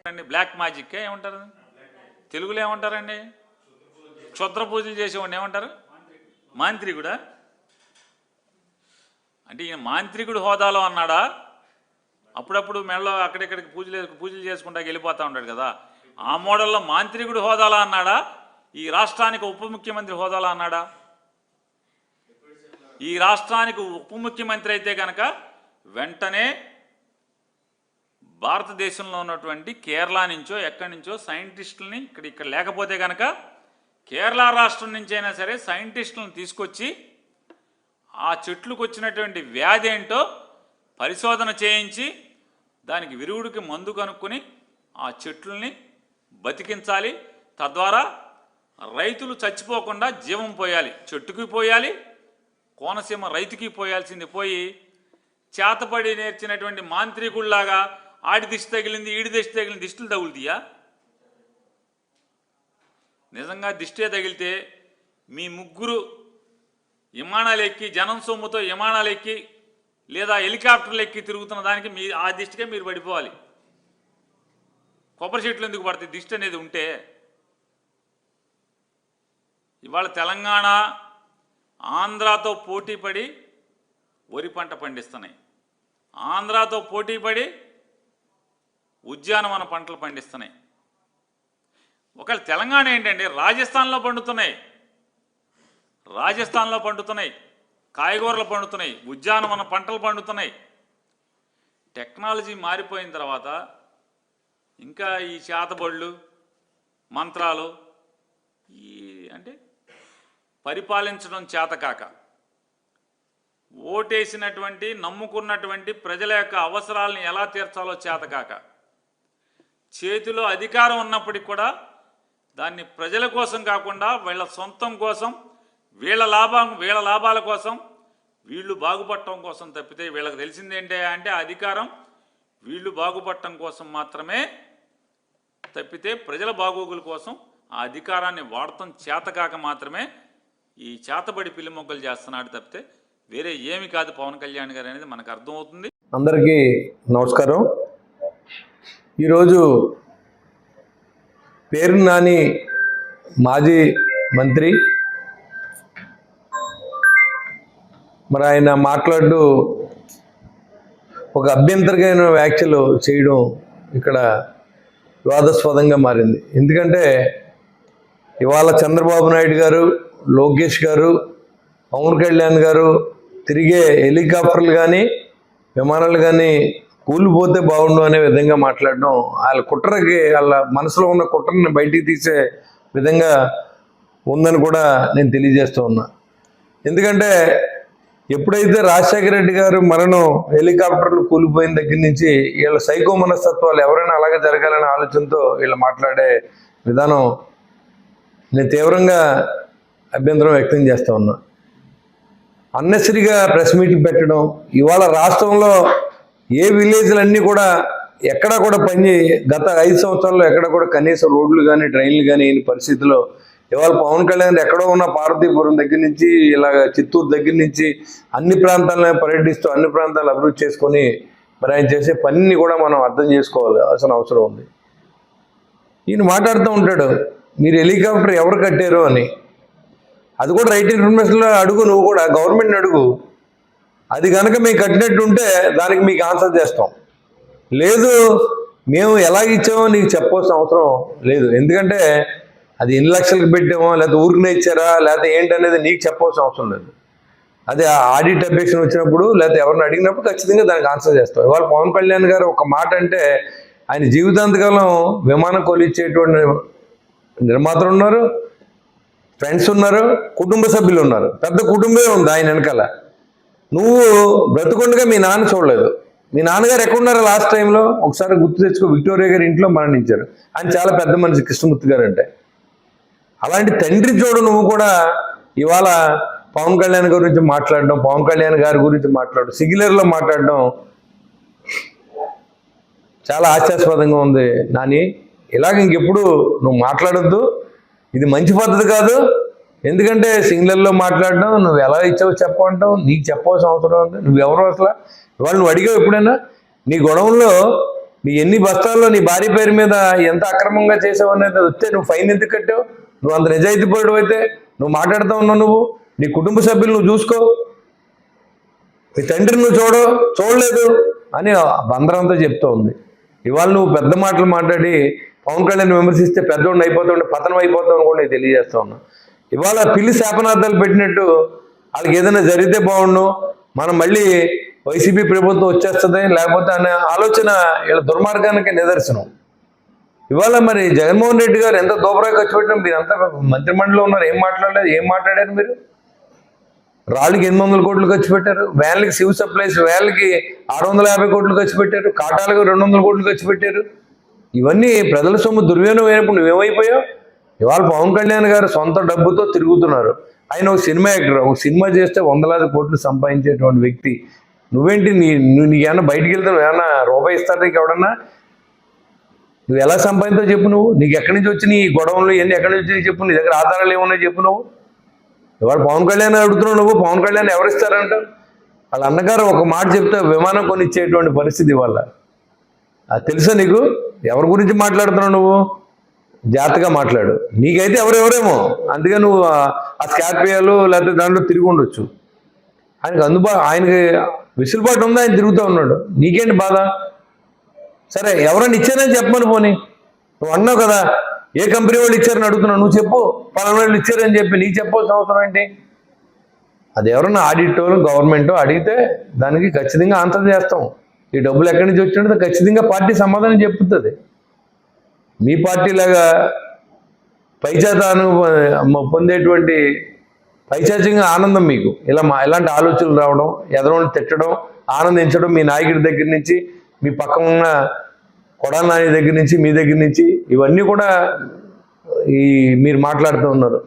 Black magic ఏమంటారు తెలుగులో ఏమంటారండి? క్షుద్ర పూజలు చేసేవాడిని ఏమంటారు? మాంత్రికుడా? అంటే ఈయన మాంత్రికుడు హోదాలో అన్నాడా? అప్పుడప్పుడు మెడలో అక్కడిక్కడికి పూజలు చేసుకుంటా వెళ్ళిపోతూ ఉంటాడు కదా, ఆ మోడల్లో మాంత్రికుడు హోదాలో అన్నాడా? ఈ రాష్ట్రానికి ఉప ముఖ్యమంత్రి హోదాలో అన్నాడా? ఈ రాష్ట్రానికి ఉప ముఖ్యమంత్రి అయితే కనుక వెంటనే భారతదేశంలో ఉన్నటువంటి కేరళ నుంచో ఎక్కడి నుంచో సైంటిస్టులని ఇక్కడ లేకపోతే కనుక కేరళ రాష్ట్రం నుంచి అయినా సరే సైంటిస్టులను తీసుకొచ్చి ఆ చెట్లకు వచ్చినటువంటి వ్యాధి ఏంటో పరిశోధన చేయించి దానికి విరుగుడికి మందు కనుక్కొని ఆ చెట్లని బతికించాలి. తద్వారా రైతులు చచ్చిపోకుండా జీవం పోయాలి, చెట్టుకి పోయాలి, కోనసీమ రైతుకి పోయాల్సింది పోయి చేతపడి నేర్చినటువంటి మాంత్రికుల్లాగా ఆడి దిష్టి తగిలింది ఈడి దిష్టి తగిలింది దిష్టిలు తగులుతాయా? నిజంగా దిష్టే తగిలితే మీ ముగ్గురు విమానాలు ఎక్కి జనం సొమ్ముతో విమానాలు ఎక్కి లేదా హెలికాప్టర్లు ఎక్కి తిరుగుతున్న దానికి మీ ఆ దిష్టికే మీరు పడిపోవాలి. కొబ్బరి చెట్లు ఎందుకు పడతాయి దిష్టి అనేది ఉంటే? ఇవాళ తెలంగాణ ఆంధ్రాతో పోటీపడి వరి పంట పండిస్తున్నాయి, ఆంధ్రాతో పోటీపడి ఉద్యానవన పంటలు పండిస్తున్నాయి. ఒకవేళ తెలంగాణ ఏంటంటే రాజస్థాన్లో పండుతున్నాయి, కాయగూరలు పండుతున్నాయి, ఉద్యానవన పంటలు పండుతున్నాయి. టెక్నాలజీ మారిపోయిన తర్వాత ఇంకా ఈ చేతబళ్ళు మంత్రాలు ఈ అంటే పరిపాలించడం చేతకాక ఓటేసినటువంటి నమ్ముకున్నటువంటి ప్రజల యొక్క అవసరాలను ఎలా తీర్చాలో చేతకాక చేతిలో అధికారం ఉన్నప్పటికి కూడా దాన్ని ప్రజల కోసం కాకుండా వీళ్ళ సొంతం కోసం వీళ్ళ లాభాల కోసం వీళ్ళు బాగుపడటం కోసం తప్పితే వీళ్ళకి తెలిసిందేంటే అంటే అధికారం వీళ్ళు బాగుపడటం కోసం మాత్రమే తప్పితే ప్రజల బాగోగుల కోసం ఆ అధికారాన్ని వాడటం చేతకాక మాత్రమే ఈ చేతబడి పిల్లి మొగ్గలు చేస్తున్నాడు తప్పితే వేరే ఏమి కాదు పవన్ కళ్యాణ్ గారు అనేది మనకు అర్థమవుతుంది. అందరికీ నమస్కారం. ఈరోజు పేరు నాని మాజీ మంత్రి మరి ఆయన మాట్లాడుతూ ఒక అభ్యంతరమైన వ్యాఖ్యలు చేయడం ఇక్కడ వివాదాస్పదంగా మారింది. ఎందుకంటే ఇవాళ చంద్రబాబు నాయుడు గారు, లోకేష్ గారు, పవన్ కళ్యాణ్ గారు తిరిగే హెలికాప్టర్లు కానీ విమానాలు కానీ కూలిపోతే బాగుండు అనే విధంగా మాట్లాడడం వాళ్ళ మనసులో ఉన్న కుట్రని బయటికి తీసే విధంగా ఉందని కూడా నేను తెలియజేస్తూ ఉన్నా. ఎందుకంటే ఎప్పుడైతే రాజశేఖర రెడ్డి గారు మరణం హెలికాప్టర్లు కూలిపోయిన దగ్గర నుంచి వీళ్ళ సైకో మనస్తత్వాలు ఎవరైనా అలాగే జరగాలనే ఆలోచనతో వీళ్ళు మాట్లాడే విధానం నేను తీవ్రంగా అభ్యంతరం వ్యక్తం చేస్తూ ఉన్నా. అన్నెసరిగా ప్రెస్ మీట్లు పెట్టడం, ఇవాళ రాష్ట్రంలో ఏ విలేజ్లన్నీ కూడా ఎక్కడా కూడా గత 5 సంవత్సరాల్లో ఎక్కడ కూడా కనీసం రోడ్లు కానీ ట్రైన్లు కానీ అయిన పరిస్థితిలో ఇవాళ పవన్ కళ్యాణ్ ఎక్కడో ఉన్న పార్వతీపురం దగ్గర నుంచి ఇలాగ చిత్తూరు దగ్గర నుంచి అన్ని ప్రాంతాలను పర్యటిస్తూ అన్ని ప్రాంతాలు అభివృద్ధి చేసుకొని మరి ఆయన చేసే పనిని కూడా మనం అర్థం చేసుకోవాల్సిన అవసరం ఉంది. ఈయన మాట్లాడుతూ ఉంటాడు మీరు హెలికాప్టర్ ఎవరు కట్టారు అని. అది కూడా రైట్ ఇన్ఫర్మేషన్లో అడుగు, నువ్వు కూడా గవర్నమెంట్ని అడుగు. అది కనుక మేము కట్టినట్టు ఉంటే దానికి మీకు ఆన్సర్ చేస్తాం. లేదు మేము ఎలాగిచ్చామో నీకు చెప్పవలసిన అవసరం లేదు. ఎందుకంటే అది ఎన్ని లక్షలకు పెట్టామో లేకపోతే ఊరికినే ఇచ్చారా లేకపోతే ఏంటనేది నీకు చెప్పవలసిన అవసరం లేదు. అదే ఆడిట్ అబ్జెక్షన్ వచ్చినప్పుడు లేకపోతే ఎవరిని అడిగినప్పుడు ఖచ్చితంగా దానికి ఆన్సర్ చేస్తాం. ఇవాళ పవన్ కళ్యాణ్ గారు ఒక మాట అంటే ఆయన జీవితాంతకాలం విమానం కొలిచ్చేటువంటి నిర్మాతలు ఉన్నారు, ఫ్రెండ్స్ ఉన్నారు, కుటుంబ సభ్యులు ఉన్నారు, పెద్ద కుటుంబమే ఉంది ఆయన వెనకాల. నువ్వు బ్రతుకుండగా మీ నాన్న చూడలేదు. మీ నాన్నగారు ఎక్కడున్నారో లాస్ట్ టైంలో ఒకసారి గుర్తు తెచ్చుకో. విక్టోరియా గారి ఇంట్లో మరణించారు. ఆయన చాలా పెద్ద మనిషి కృష్ణమూర్తి గారు అంటే. అలాంటి తండ్రి చూడు నువ్వు కూడా ఇవాళ పవన్ కళ్యాణ్ గురించి మాట్లాడడం, పవన్ కళ్యాణ్ గారి గురించి మాట్లాడడం, సింగులర్లో మాట్లాడడం చాలా హాస్యాస్పదంగా ఉంది. నాని ఇలాగ ఇంకెప్పుడు నువ్వు మాట్లాడొద్దు, ఇది మంచి పద్ధతి కాదు. ఎందుకంటే సింగులర్లో మాట్లాడడం, నువ్వు ఎలా ఇచ్చావో చెప్పమంటావు, నీకు చెప్పవలసిన అవసరం ఉంది. నువ్వెవరో అసలు ఇవాళ నువ్వు అడిగావు ఎప్పుడైనా నీ గొడవల్లో నీ ఎన్ని బస్తాల్లో నీ భార్య పేరు మీద ఎంత అక్రమంగా చేసావు అనేది వస్తే నువ్వు ఫైన్ ఎందుకు కట్టావు? నువ్వు అంత నిజాయితీపరుడు అయితే నువ్వు మాట్లాడుతూ ఉన్నావు. నువ్వు నీ కుటుంబ సభ్యులు నువ్వు చూసుకో, నీ తండ్రిని నువ్వు చూడలేదు అని బందరంతా చెప్తూ ఉంది. ఇవాళ నువ్వు పెద్ద మాటలు మాట్లాడి పవన్ కళ్యాణ్ విమర్శిస్తే పెద్దోడిని అయిపోతుంటే పతనం అయిపోతావు అని కూడా నేను తెలియజేస్తా ఉన్నా. ఇవాళ పిల్లి శాపనార్థాలు పెట్టినట్టు వాళ్ళకి ఏదైనా జరిగితే బాగుండు, మనం మళ్ళీ వైసీపీ ప్రభుత్వం వచ్చేస్తుంది లేకపోతే అనే ఆలోచన వీళ్ళ దుర్మార్గానికి నిదర్శనం. ఇవాళ మరి జగన్మోహన్ రెడ్డి గారు ఎంత దోబరా ఖర్చు పెట్టినా మీరు అంతా మంత్రిమండలిలో ఉన్నారు, ఏం మాట్లాడారు మీరు? రాళ్ళకి 800 కోట్లు ఖర్చు పెట్టారు, వ్యాన్లకి సివిల్ సప్లైస్ వ్యాన్లకి 650 కోట్లు ఖర్చు పెట్టారు, కాటాలకు 200 కోట్లు ఖర్చు పెట్టారు. ఇవన్నీ ప్రజల సొమ్ము దుర్వినియోగం అయినప్పుడు నువ్వేమైపోయావు? ఇవాళ పవన్ కళ్యాణ్ గారు సొంత డబ్బుతో తిరుగుతున్నారు. ఆయన ఒక సినిమా యాక్టర్, ఒక సినిమా చేస్తే 100,000 కోట్లు సంపాదించేటువంటి వ్యక్తి. నువ్వేంటి నీకేమన్నా బయటికి వెళ్తే ఏమన్నా రూపాయి ఇస్తాడు నీకు ఎవడన్నా? నువ్వు ఎలా సంపాదించావు చెప్పు? నువ్వు నీకు ఎక్కడి నుంచి వచ్చి నీ గొడవలు ఇవన్నీ ఎక్కడి నుంచి వచ్చి చెప్పు, నీ దగ్గర ఆధారాలు ఏమున్నాయి చెప్పు. నువ్వు ఇవాళ పవన్ కళ్యాణ్ అడుగుతున్నావు, నువ్వు పవన్ కళ్యాణ్ ఎవరిస్తారంట? వాళ్ళ అన్నగారు ఒక మాట చెప్తే విమానం కొనిచ్చేటువంటి పరిస్థితి ఇవాళ. అది తెలుసా నీకు? ఎవరి గురించి మాట్లాడుతున్నావు నువ్వు? జాగ్రత్తగా మాట్లాడు. నీకైతే ఎవరెవరేమో, అందుకే నువ్వు ఆ స్కార్పియోలు లేకపోతే దాంట్లో తిరిగి ఉండొచ్చు. ఆయనకి విసులుబాటు ఉందా, ఆయన తిరుగుతూ ఉన్నాడు. నీకేంటి బాధ? సరే ఎవరైనా ఇచ్చారని చెప్పమని పోనీ. నువ్వు అన్నావు కదా ఏ కంపెనీ వాళ్ళు ఇచ్చారని అడుగుతున్నావు, నువ్వు చెప్పు పలానా వాళ్ళు ఇచ్చారని చెప్పి నీకు చెప్పాల్సిన అవసరం ఏంటి? అది ఎవరన్నా ఆడిటో గవర్నమెంట్ అడిగితే దానికి ఖచ్చితంగా ఆన్సర్ చేస్తాం. ఈ డబ్బులు ఎక్కడి నుంచి వచ్చినట్టు ఖచ్చితంగా పార్టీ సమాధానం చెప్తుంది. మీ పార్టీలాగా పైచాతాను పొందేటువంటి పైచాచికంగా ఆనందం మీకు ఇలాంటి ఆలోచనలు రావడం, ఎదరోని తిట్టడం, ఆనందించడం, మీ నాయకుడి దగ్గర నుంచి మీ పక్కన ఉన్న కొడాలి నాని దగ్గర నుంచి మీ దగ్గర నుంచి ఇవన్నీ కూడా మీరు మాట్లాడుతూ ఉన్నారు.